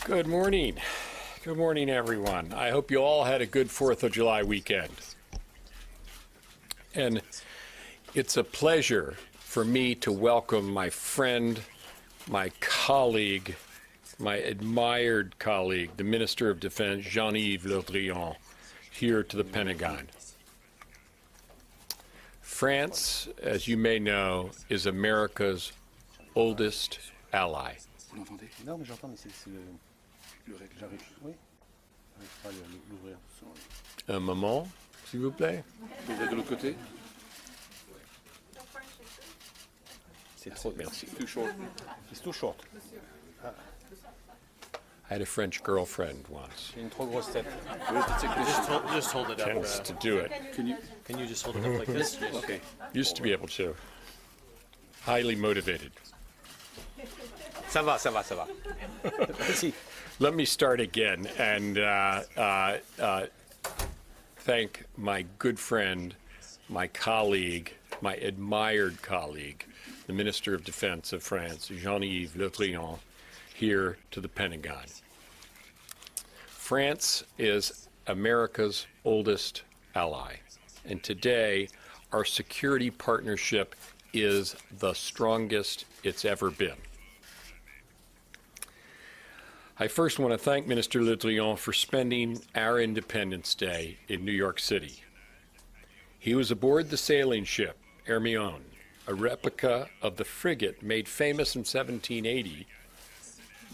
Good morning. Good morning, everyone. I hope you all had a good 4th of July weekend. And it's a pleasure for me to welcome my friend, my colleague, my admired colleague, the Minister of Defense, Jean-Yves Le Drian, here to the Pentagon. France, as you may know, is America's oldest ally. Vous l'entendez? Non, mais j'entends, mais c'est le règle. J'arrive. Oui. J'arrive pas à l'ouvrir. Un moment, s'il vous plaît. Vous êtes de l'autre côté? C'est trop, merci. Too short. It's too short. I had a French girlfriend once. J'ai une trop grosse tête. Just hold it up. Tends to do it. Can you just hold it up like this? Okay. Used to be able to. Highly motivated. Ça va, ça va, ça va. Ici. Let me start again and thank my good friend, my colleague, my admired colleague, the Minister of Defense of France, Jean-Yves Le Drian, here to the Pentagon. France is America's oldest ally, and today our security partnership is the strongest it's ever been. I first want to thank Minister Le Drian for spending our Independence Day in New York City. He was aboard the sailing ship Hermione, a replica of the frigate made famous in 1780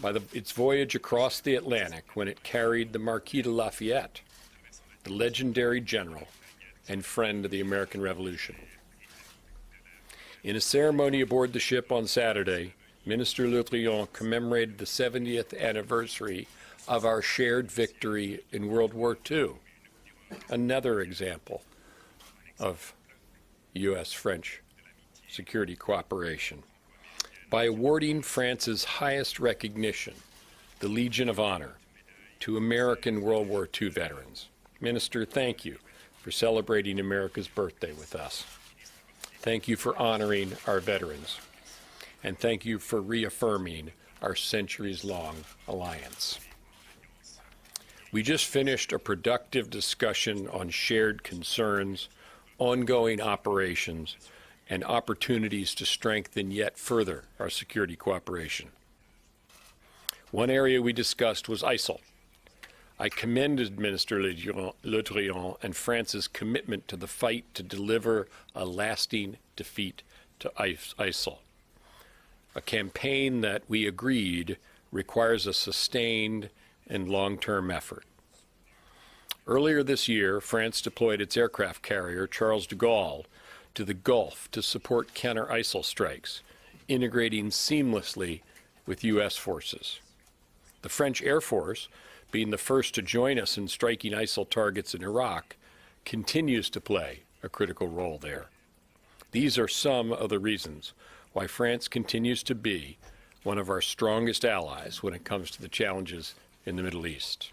by its voyage across the Atlantic when it carried the Marquis de Lafayette, the legendary general and friend of the American Revolution. In a ceremony aboard the ship on Saturday, Minister Le Drian commemorated the 70th anniversary of our shared victory in World War II, another example of U.S.-French security cooperation, by awarding France's highest recognition, the Legion of Honor, to American World War II veterans. Minister, thank you for celebrating America's birthday with us. Thank you for honoring our veterans. And thank you for reaffirming our centuries-long alliance. We just finished a productive discussion on shared concerns, ongoing operations, and opportunities to strengthen yet further our security cooperation. One area we discussed was ISIL. I commended Minister Le Drian and France's commitment to the fight to deliver a lasting defeat to ISIL. A campaign that we agreed requires a sustained and long-term effort. Earlier this year, France deployed its aircraft carrier, Charles de Gaulle, to the Gulf to support counter-ISIL strikes, integrating seamlessly with U.S. forces. The French Air Force, being the first to join us in striking ISIL targets in Iraq, continues to play a critical role there. These are some of the reasons why France continues to be one of our strongest allies when it comes to the challenges in the Middle East.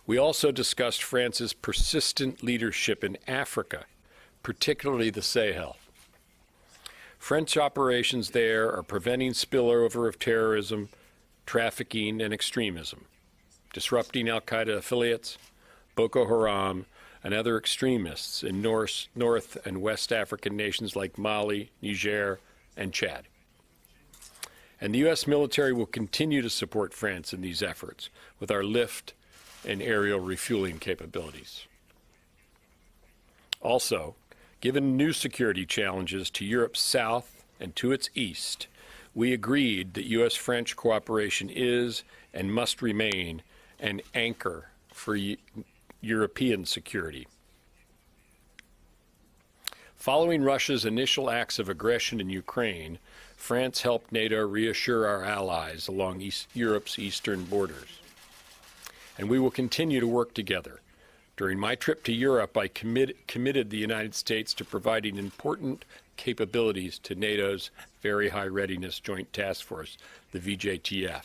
We also discussed France's persistent leadership in Africa, particularly the Sahel. French operations there are preventing spillover of terrorism, trafficking, and extremism, disrupting al-Qaeda affiliates, Boko Haram, and other extremists in North and West African nations like Mali, Niger, and Chad. And the U.S. military will continue to support France in these efforts with our lift and aerial refueling capabilities. Also, given new security challenges to Europe's south and to its east, we agreed that U.S.-French cooperation is and must remain an anchor for European security. Following Russia's initial acts of aggression in Ukraine, France helped NATO reassure our allies along Europe's eastern borders. And we will continue to work together. During my trip to Europe, I committed the United States to providing important capabilities to NATO's Very High Readiness Joint Task Force, the VJTF,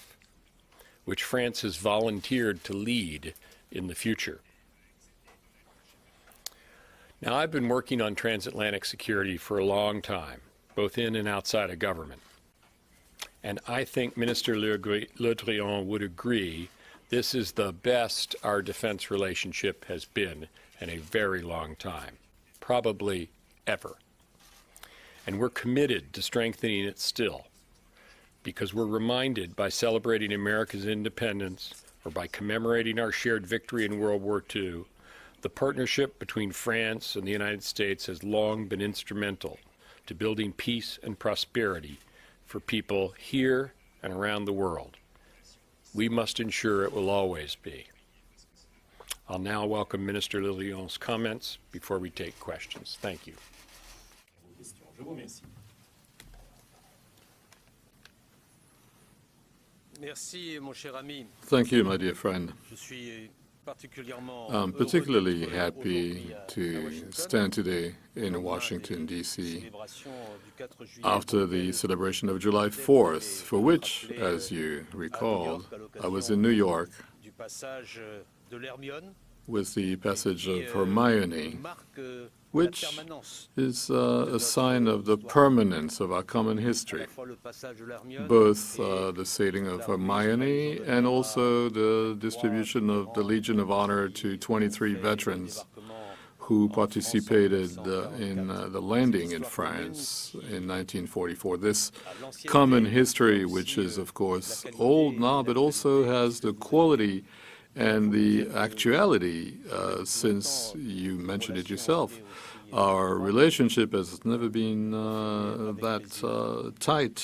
which France has volunteered to lead in the future. Now, I've been working on transatlantic security for a long time, both in and outside of government. And I think Minister Le Drian would agree this is the best our defense relationship has been in a very long time, probably ever. And we're committed to strengthening it still, because we're reminded by celebrating America's independence or by commemorating our shared victory in World War II, the partnership between France and the United States has long been instrumental to building peace and prosperity for people here and around the world. We must ensure it will always be. I'll now welcome Minister Le Drian's comments before we take questions. Thank you. Thank you, my dear friend. I'm particularly happy to stand today in Washington, D.C. after the celebration of July 4th, for which, as you recall, I was in New York with the passage of Hermione, which is a sign of the permanence of our common history, both the sailing of Hermione and also the distribution of the Legion of Honor to 23 veterans who participated in the landing in France in 1944. This common history, which is, of course, old now, but also has the quality and the actuality, since you mentioned it yourself. Our relationship has never been that tight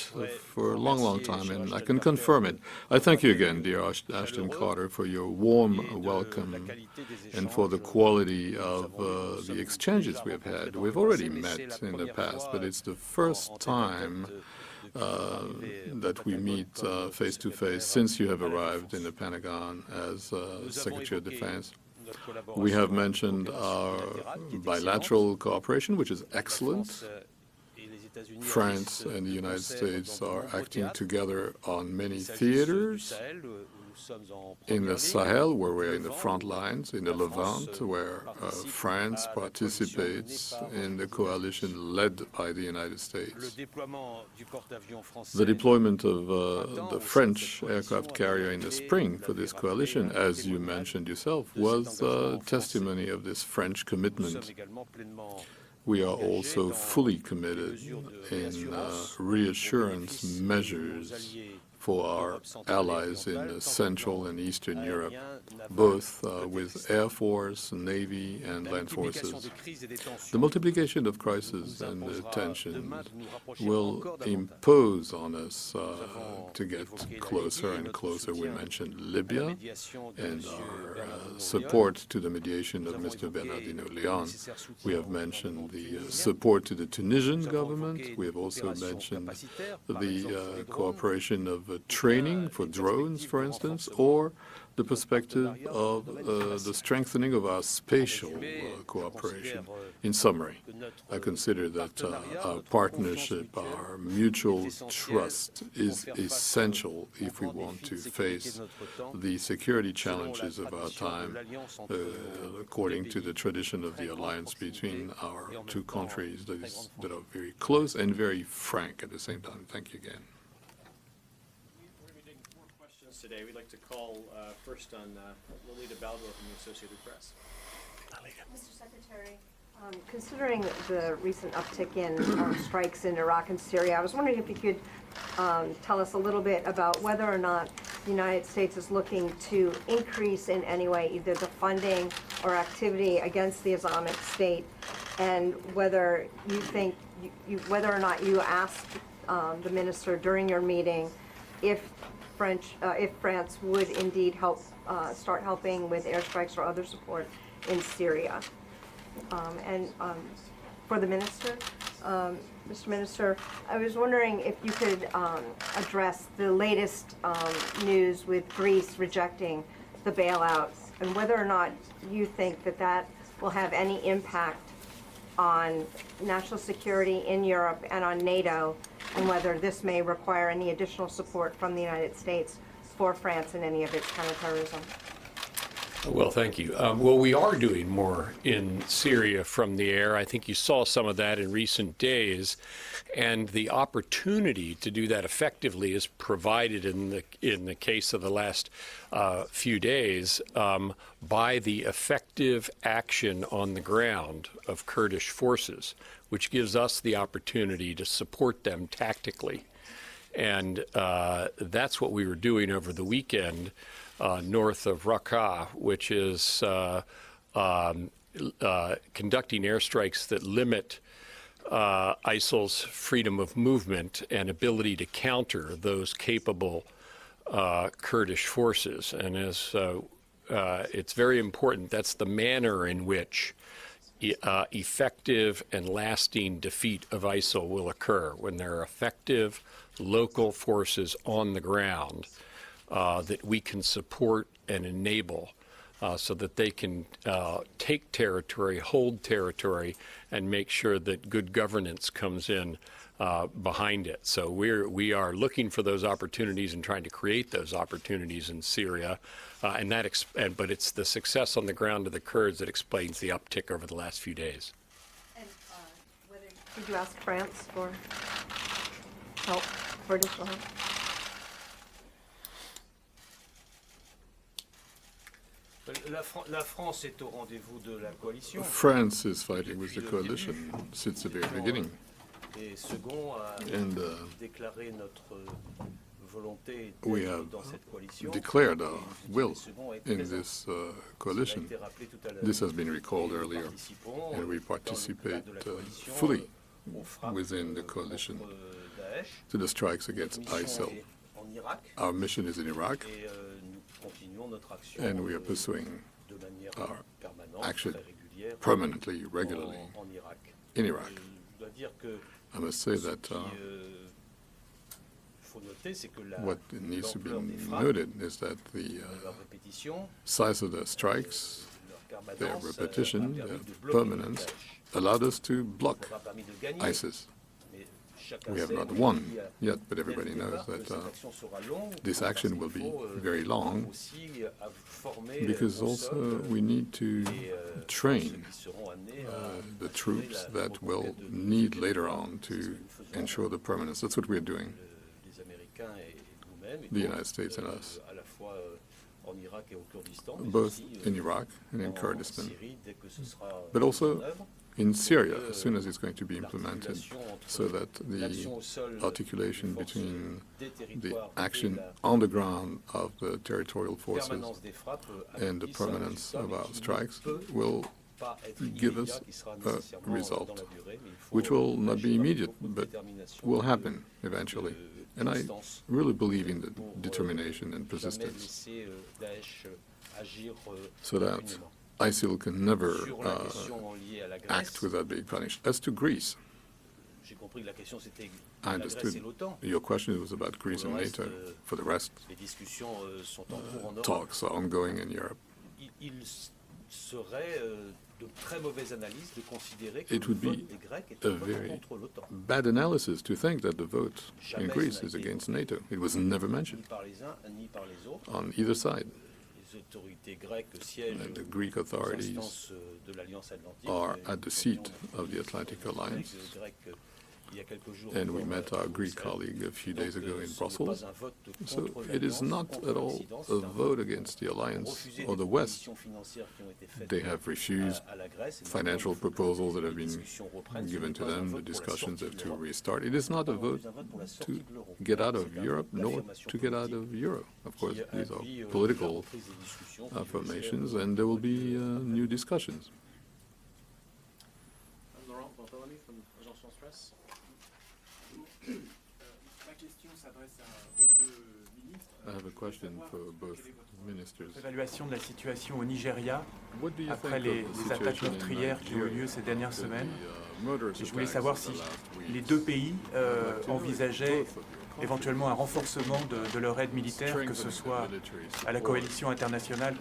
for a long, long time, and I can confirm it. I thank you again, dear Ashton Carter, for your warm welcome and for the quality of the exchanges we have had. We've already met in the past, but it's the first time that we meet face-to-face since you have arrived in the Pentagon as Secretary of Defense. We have mentioned our bilateral cooperation, which is excellent. France and the United States are acting together on many theaters. In the Sahel, where we're in the front lines, in the Levant, where France participates in the coalition led by the United States. The deployment of the French aircraft carrier in the spring for this coalition, as you mentioned yourself, was testimony of this French commitment. We are also fully committed in reassurance measures for our allies in Central and Eastern Europe, both with Air Force, Navy, and land forces. The multiplication of crises and tensions will impose on us to get closer and closer. We mentioned Libya and our support to the mediation of Mr. Bernardino Leon. We have mentioned the support to the Tunisian government. We have also mentioned the cooperation of training for drones, for instance, or the perspective of the strengthening of our spatial cooperation. In summary, I consider that our partnership, our mutual trust is essential if we want to face the security challenges of our time, according to the tradition of the alliance between our two countries that are very close and very frank at the same time. Thank you again. Today, we'd like to call first on Lolita Baldo from the Associated Press. Mr. Secretary, considering the recent uptick in strikes in Iraq and Syria, I was wondering if you could tell us a little bit about whether or not the United States is looking to increase in any way either the funding or activity against the Islamic State, and whether you think, whether or not you asked the minister during your meeting if France would indeed help start helping with airstrikes or other support in Syria. And for the minister, Mr. Minister, I was wondering if you could address the latest news with Greece rejecting the bailout, and whether or not you think that that will have any impact on national security in Europe and on NATO, and whether this may require any additional support from the United States for France in any of its counterterrorism. Well, thank you. Well, we are doing more in Syria from the air. I think you saw some of that in recent days, and the opportunity to do that effectively is provided in the case of the last few days by the effective action on the ground of Kurdish forces, which gives us the opportunity to support them tactically. And that's what we were doing over the weekend north of Raqqa, which is conducting airstrikes that limit ISIL's freedom of movement and ability to counter those capable Kurdish forces. And as it's very important, that's the manner in which effective and lasting defeat of ISIL will occur, when there are effective local forces on the ground that we can support and enable so that they can take territory, hold territory, and make sure that good governance comes in behind it. So we are looking for those opportunities and trying to create those opportunities in Syria, but it's the success on the ground of the Kurds that explains the uptick over the last few days. And did you ask France for help, for additional help? La France est au rendez-vous de la coalition. France is fighting with the coalition since the very beginning. Et second a And déclaré notre volonté we d'être have dans cette coalition. declared our will Second est in présent. this Cela a coalition. été rappelé tout à l'heure. This has been recalled Nous earlier, participons, and we dans le participate cadre de la coalition, fully aux frappes, within the coalition contre Daesh. to the strikes against Notre mission ISIL. est en Irak Our mission is in Iraq, et nous continuons notre action and we are pursuing de manière our permanente, action très régulière permanently, regularly en Irak. in Iraq. Je dois dire que I must say ce that qui faut noter, c'est que what needs to be l'ampleur des frappes, noted is that the leur répétition, size of the strikes, leur their permanence, repetition, a permis their de bloquer permanence, Daesh. allowed us to Ça block n'a pas permis de gagner, ISIS. mais chacun We have sait not qu'il won y a yet, but dès le everybody knows départ que that cette action sera longue, this parce action qu'il will be faut, very long, aussi former because au also sol we need to les train forces qui seront amenées à the assurer troops la that will reconquête de need l'île. later on C'est ce que to nous faisons, ensure the permanence. That's what we're doing, les Américains et nous-mêmes, et the d'autres, United States and us, à la fois en Irak et au Kurdistan, mais both aussi, in Iraq and in en Kurdistan. Syrie, dès que ce sera But mis also en œuvre. in Syria, as soon as it's going to be implemented, L'articulation entre so that the l'action au sol articulation des forces between des the territoires action et la on the ground of the territorial forces permanence des frappes and the aboutisse à un permanence résultat, of mais our qui ne strikes peut will pas être give immédiat, us qui sera a nécessairement result, dans la durée, mais il faut which will not be agir avec immediate, beaucoup de but détermination will et de- happen eventually. And I distance really believe in the pour, determination and jamais persistence, laisser Daesh agir so that impunément. ISIL can never Sur la question liée à la act Grèce, without being punished. As to Greece, j'ai compris que la question c'était I la Grèce et understood l'OTAN. your question was about Greece Pour and le reste, NATO. For the rest, Les discussions sont en cours en Europe. talks are ongoing in Europe. Il serait de très mauvaise analyse de considérer que It le would be vote des Grecs est a un vote very contre l'OTAN, bad analysis to think that the vote in Jamais Greece ça n'a is été against NATO. It was never mentioned ni par les uns ni par les autres. on either side. Les autorités grecques siègent And the Greek aux authorities instances de l'Alliance Atlantique. are Et at the nous seat avions of the Atlantic nos collègues Alliance. grecs il y a quelques jours And we encore, met our à Greek Bruxelles. colleague a few Donc, days ago in ce n'est Brussels. pas un vote So contre it is l'Alliance, not contre at all l'Occident, a c'est un vote against the pour alliance refuser or des the West. propositions financières qui ont été faites They have refused à la Grèce. Et financial maintenant, il faut que proposals that have les been discussions reprennent. Ce given n'est to pas un them. The vote pour la discussions sortie have de to l'Europe. restart. It is not a Pas non vote plus un vote pour la to sortie de l'euro. get out C'est of un Europe, vote nor d'affirmation to get out politique of Euro. Of course, qui these are appuie, la political reprise des discussions qui, affirmations, j'espère, and there will be new discussions. Laurent Bartholomew from Agence France Presse. Ma question s'adresse aux deux ministres. I have a question for both ministers. L'évaluation de la situation au Nigeria What do you après think les of the attaques situation in meurtrières qui ont eu lieu Nigeria ces dernières after semaines? the, murderous Et je voulais attacks savoir of si the last weeks? les deux pays I'd like to know if envisageaient both of your countries éventuellement un renforcement de leur aide militaire, que ce soit à la coalition internationale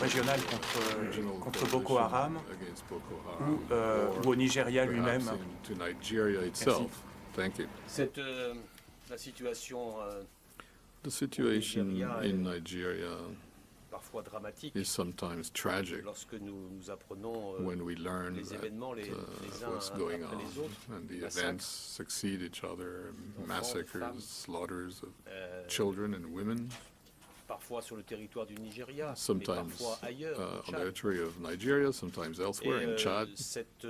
régionale contre Boko Haram ou au Nigeria lui-même. to Nigeria itself. Thank you. la situation The situation in Nigeria parfois dramatique is sometimes tragic lorsque nous apprenons when we learn les événements les uns what's going après on, les autres, and the massacres, events succeed each other, massacres, femmes, slaughters of children and women, parfois sur le territoire du Nigeria, mais sometimes parfois ailleurs, au on the Tchad. territory of Nigeria, sometimes elsewhere in Chad. Cette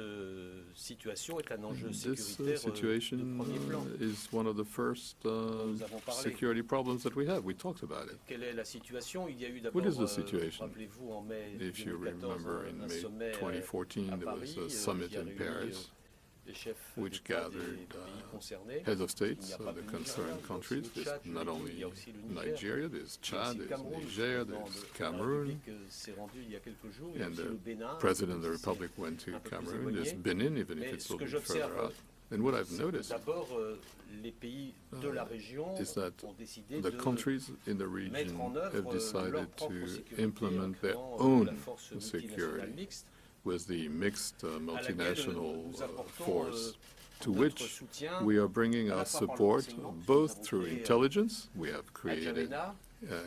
situation est un enjeu This sécuritaire de situation premier plan. is one of the first Nous avons parlé. security problems that we have. We talked about it. Quelle est la situation? Il y a eu What d'abord, is the situation? rappelez-vous, en mai If you 2014, remember, in un May sommet 2014, à there was Paris, a summit qui a in réuni, Paris, les chefs which d'État gathered des pays concernés. heads of Il n'y states a of pas the que le concerned Nigeria, countries. il y a aussi le There's Tchad, je not l'ai dit, only il y a aussi le Niger. Nigeria, there's Il y a aussi Chad, le there's Cameroun. Niger, Le there's président de la Cameroon, République s'est rendu il y a quelques jours. Il y a and aussi the le Bénin, President of the c'est Republic went to un peu plus Cameroon. éloigné. There's Benin, even if Mais it's ce a que little bit further j'observe, out. And what I've c'est que noticed d'abord, les pays de la région is that ont décidé the de countries in the mettre region en have œuvre leur decided propre to sécurité implement en their créant own la force multinationale security mixte with the mixed à laquelle multinational nous apportons force, to notre which soutien we are bringing à la our fois par le support renseignement. both Nous avons through créé, intelligence. We have à created N'Djamena,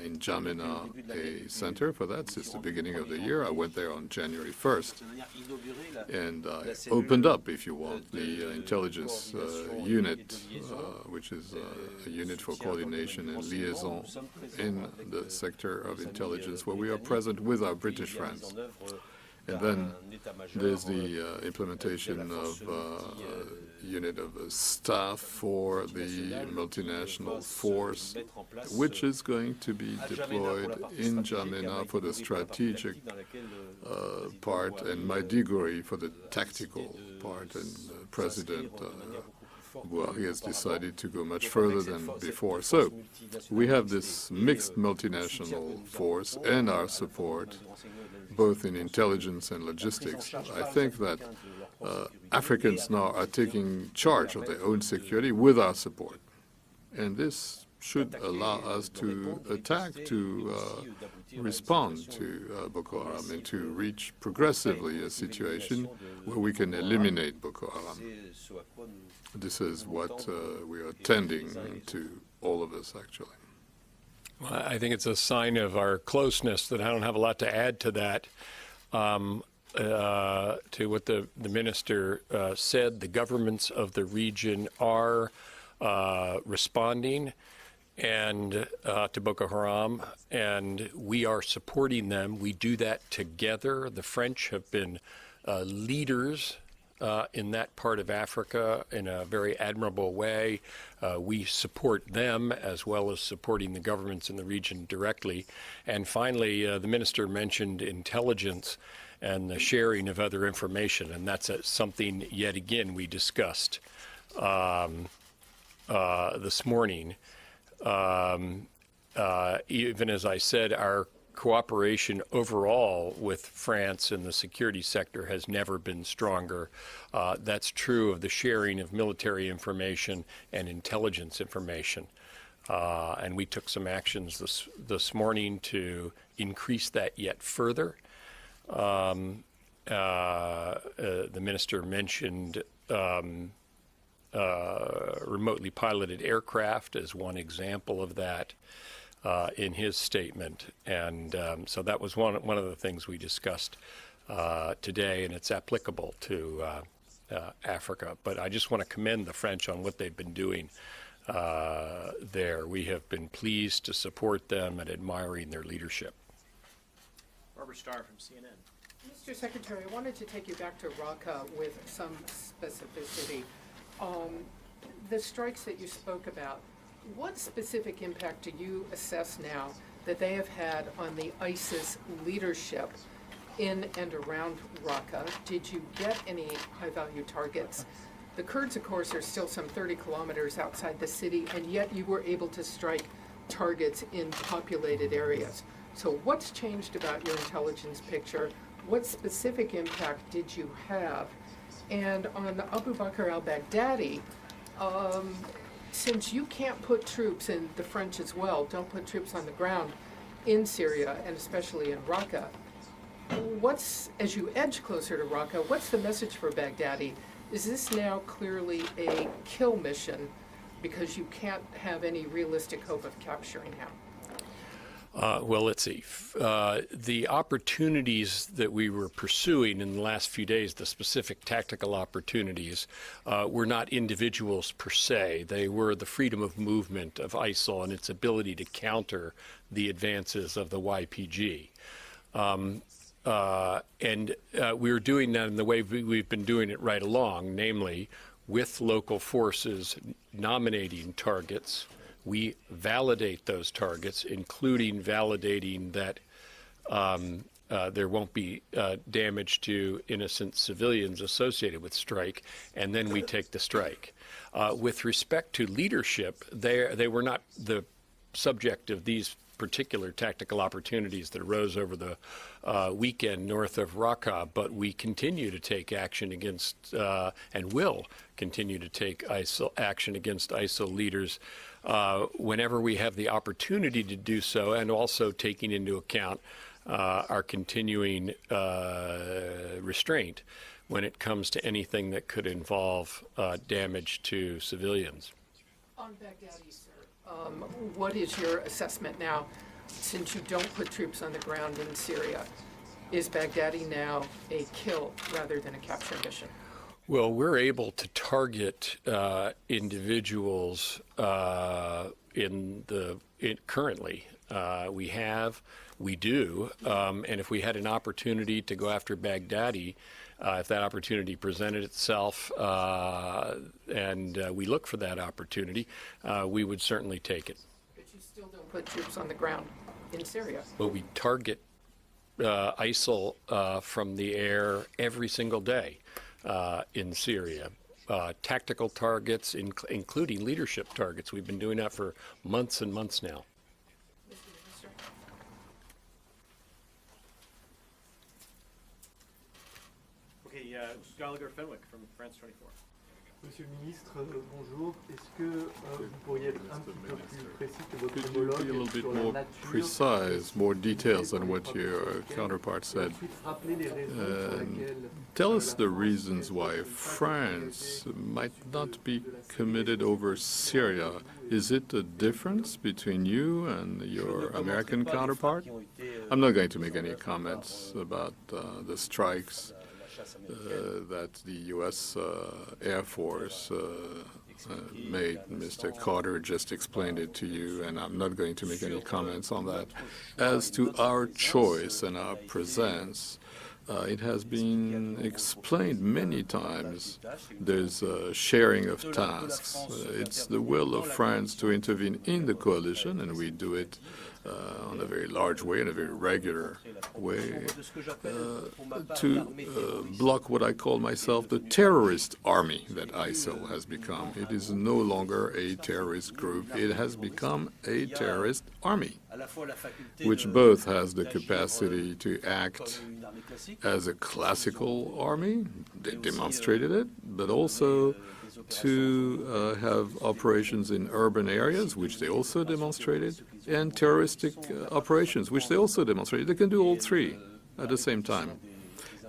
in N'Djamena depuis le début de l'année, a depuis center for that since the beginning of the year. I went there on January 1st. de manière inaugurée la And la I cellule opened up, if you want, de the intelligence coordination et unit, de liaison, which is a unit for soutien dans le coordination domaine and du liaison renseignement. Nous sommes présents in avec, the sector of nos amis, intelligence, where we are britanniques, present with our et puis British il y a mise friends. en œuvre And d'un then état-major, there's the implementation de la of force unit of staff for the multinational force, mettre en place, which is going to be à N'Djamena pour deployed la partie in stratégique, à N'Djamena for the Maïdigori pour la partie strategic tactique, dans laquelle le président part Buhari, and Maïdigori for the a tactical décidé de part. And s'inscrire President de manière beaucoup plus forte Buhari has qu'auparavant. decided to go much Donc, further avec cette than force before. multinationale So we have mixte this et, mixed le soutien multinational que nous force apportons and à our la fois support, du renseignement et de la both in justice, intelligence and la prise en logistics. charge I par les think that Africains de leur propre sécurité Africans et now avec are le soutien taking charge of their own security with our support. And this should allow us to attack, to respond to Boko Haram and to reach progressively a situation where we can eliminate Boko Haram. C'est ce à quoi nous This is what we are tending to, all of us, actually. Well, I think it's a sign of our closeness that I don't have a lot to add to that. To what the minister said, the governments of the region are responding and to Boko Haram, and we are supporting them. We do that together. The French have been leaders in that part of Africa in a very admirable way. We support them as well as supporting the governments in the region directly. And finally, the minister mentioned intelligence and the sharing of other information, and that's something, yet again, we discussed this morning. Even as I said, our cooperation overall with France in the security sector has never been stronger. That's true of the sharing of military information and intelligence information. And we took some actions this morning to increase that yet further. The minister mentioned remotely piloted aircraft as one example of that in his statement. And so that was one of the things we discussed today, and it's applicable to Africa. But I just want to commend the French on what they've been doing there. We have been pleased to support them and admiring their leadership. Barbara Starr from CNN. Mr. Secretary, I wanted to take you back to Raqqa with some specificity. The strikes that you spoke about, what specific impact do you assess now that they have had on the ISIS leadership in and around Raqqa? Did you get any high-value targets? The Kurds, of course, are still some 30 kilometers outside the city, and yet you were able to strike targets in populated areas. So what's changed about your intelligence picture? What specific impact did you have? And on Abu Bakr al-Baghdadi, since you can't put troops, and the French as well, don't put troops on the ground in Syria, and especially in Raqqa, as you edge closer to Raqqa, what's the message for Baghdadi? Is this now clearly a kill mission because you can't have any realistic hope of capturing him? Well, let's see. The opportunities that we were pursuing in the last few days, the specific tactical opportunities, were not individuals per se. They were the freedom of movement of ISIL and its ability to counter the advances of the YPG. We were doing that in the way we've been doing it right along, namely with local forces nominating targets. We validate those targets, including validating that there won't be damage to innocent civilians associated with strike, and then we take the strike. With respect to leadership, they were not the subject of these particular tactical opportunities that arose over the weekend north of Raqqa, but we continue to take action against and will continue to take action against ISIL leaders whenever we have the opportunity to do so, and also taking into account our continuing restraint when it comes to anything that could involve damage to civilians. On Baghdadi, sir, what is your assessment now, since you don't put troops on the ground in Syria? Is Baghdadi now a kill rather than a capture mission? Well, we're able to target individuals currently. We do, and if we had an opportunity to go after Baghdadi, if that opportunity presented itself and we look for that opportunity, we would certainly take it. But you still don't put troops on the ground in Syria? Well, we target ISIL from the air every single day in Syria. Tactical targets, including leadership targets. We've been doing that for months and months now. Okay, Gallagher Fenwick from France 24. Monsieur le ministre, bonjour. Est-ce que vous pourriez être un petit peu plus précis que votre homologue Could you be a little bit sur la more nature precise, more details than what your counterpart said? ensuite rappeler les raisons pour lesquelles Tell us the reasons why France might not be committed over Syria. Is it a difference between you and your American counterpart? I'm not going to make any comments about the strikes that the U.S. Air Force made. Mr. Carter just explained it to you, and I'm not going to make any comments on that. As to our choice and our presence, it has been explained many times. There's a sharing of tasks. It's the will of France to intervene in the coalition, and we do it on a very large way, in a very regular way, to block what I call myself the terrorist army that ISIL has become. It is no longer a terrorist group. It has become a terrorist army, which both has the capacity to act as a classical army, they demonstrated it, but also to have operations in urban areas, which they also demonstrated, and terroristic operations, which they also demonstrated. They can do all three at the same time.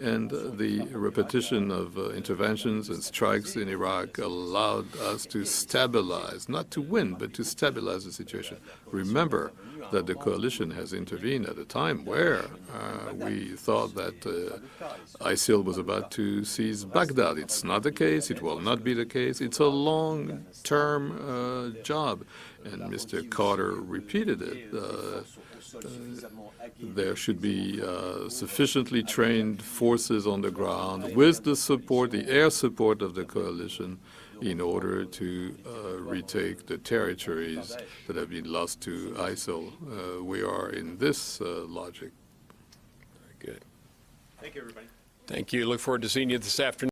And the repetition of interventions and strikes in Iraq allowed us to stabilize, not to win, but to stabilize the situation. Remember that the coalition has intervened at a time where we thought that ISIL was about to seize Baghdad. It's not the case. It will not be the case. It's a long-term job. And Mr. Carter repeated it. There should be sufficiently trained forces on the ground with the support, the air support of the coalition, in order to retake the territories that have been lost to ISIL. We are in this logic. Very good. Thank you, everybody. Thank you. Look forward to seeing you this afternoon.